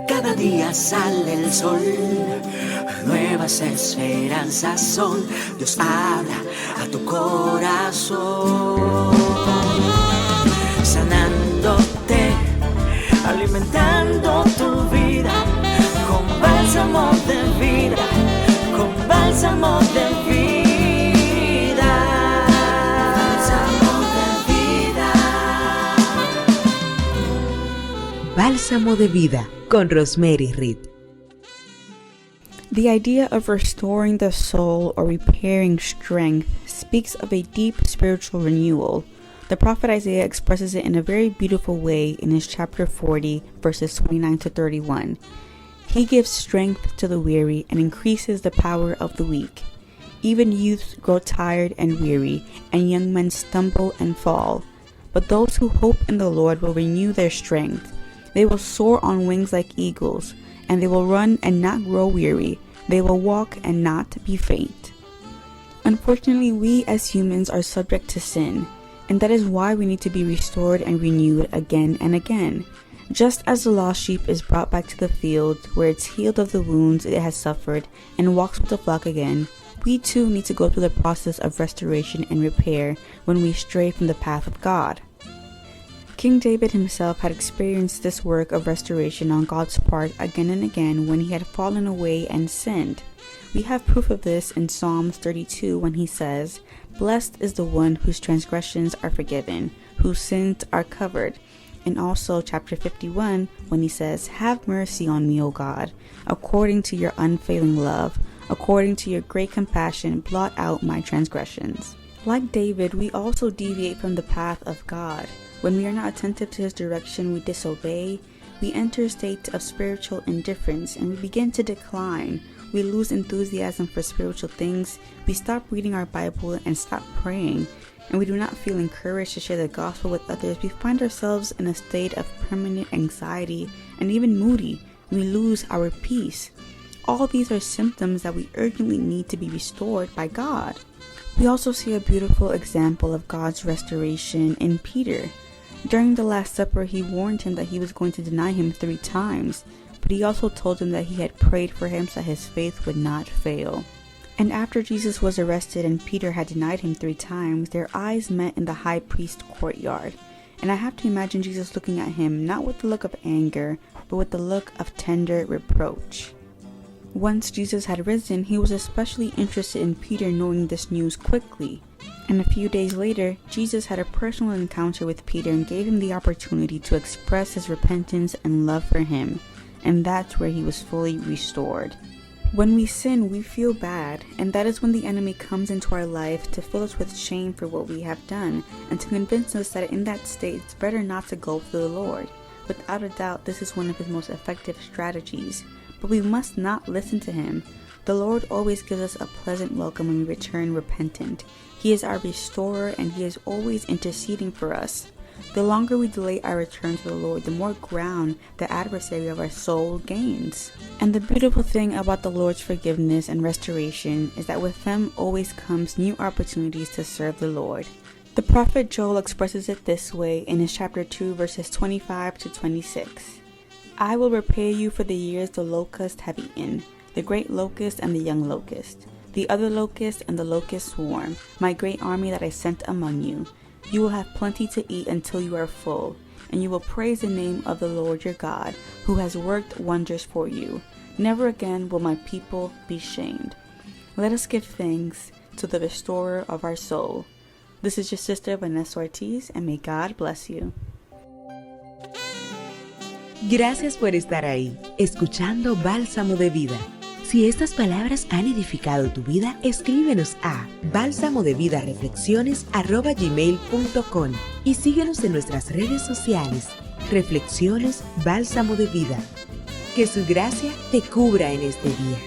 Cada día sale el sol, nuevas esperanzas son. Dios habla a tu corazón, sanándote, alimentando tu vida con bálsamo de vida, con bálsamo de vida, bálsamo de vida. Bálsamo de vida con Rosmery y Reid. The idea of restoring the soul or repairing strength speaks of a deep spiritual renewal. The prophet Isaiah expresses it in a very beautiful way in his chapter 40, verses 29 to 31. He gives strength to the weary and increases the power of the weak. Even youths grow tired and weary, and young men stumble and fall. But those who hope in the Lord will renew their strength. They will soar on wings like eagles, and they will run and not grow weary. They will walk and not be faint. Unfortunately, we as humans are subject to sin, and that is why we need to be restored and renewed again and again. Just as the lost sheep is brought back to the field where it's healed of the wounds it has suffered and walks with the flock again, we too need to go through the process of restoration and repair when we stray from the path of God. King David himself had experienced this work of restoration on God's part again and again when he had fallen away and sinned. We have proof of this in Psalms 32 when he says, "Blessed is the one whose transgressions are forgiven, whose sins are covered." And also chapter 51 when he says, "Have mercy on me, O God, according to your unfailing love, according to your great compassion, blot out my transgressions." Like David, we also deviate from the path of God. When we are not attentive to his direction, we disobey, we enter a state of spiritual indifference, and we begin to decline. We lose enthusiasm for spiritual things, we stop reading our Bible and stop praying, and we do not feel encouraged to share the gospel with others. We find ourselves in a state of permanent anxiety and even moody. We lose our peace. All these are symptoms that we urgently need to be restored by God. We also see a beautiful example of God's restoration in Peter. During the Last Supper, he warned him that he was going to deny him 3 times, but he also told him that he had prayed for him so that his faith would not fail. And after Jesus was arrested and Peter had denied him 3 times, their eyes met in the high priest courtyard. And I have to imagine Jesus looking at him not with the look of anger, but with the look of tender reproach. Once Jesus had risen, he was especially interested in Peter knowing this news quickly. And a few days later, Jesus had a personal encounter with Peter and gave him the opportunity to express his repentance and love for him. And that's where he was fully restored. When we sin, we feel bad, and that is when the enemy comes into our life to fill us with shame for what we have done, and to convince us that in that state it's better not to go to the Lord. Without a doubt, this is one of his most effective strategies. But we must not listen to him. The Lord always gives us a pleasant welcome when we return repentant. He is our restorer, and he is always interceding for us. The longer we delay our return to the Lord, the more ground the adversary of our soul gains. And the beautiful thing about the Lord's forgiveness and restoration is that with them always comes new opportunities to serve the Lord. The prophet Joel expresses it this way in his chapter 2, verses 25 to 26. "I will repay you for the years the locust have eaten, the great locust and the young locust, the other locust and the locust swarm, my great army that I sent among you. You will have plenty to eat until you are full, and you will praise the name of the Lord your God, who has worked wonders for you. Never again will my people be shamed." Let us give thanks to the restorer of our soul. This is your sister Vanessa Ortiz, and may God bless you. Gracias por estar ahí, escuchando Bálsamo de Vida. Si estas palabras han edificado tu vida, escríbenos a balsamodevidareflexiones@gmail.com y síguenos en nuestras redes sociales. Reflexiones Bálsamo de Vida. Que su gracia te cubra en este día.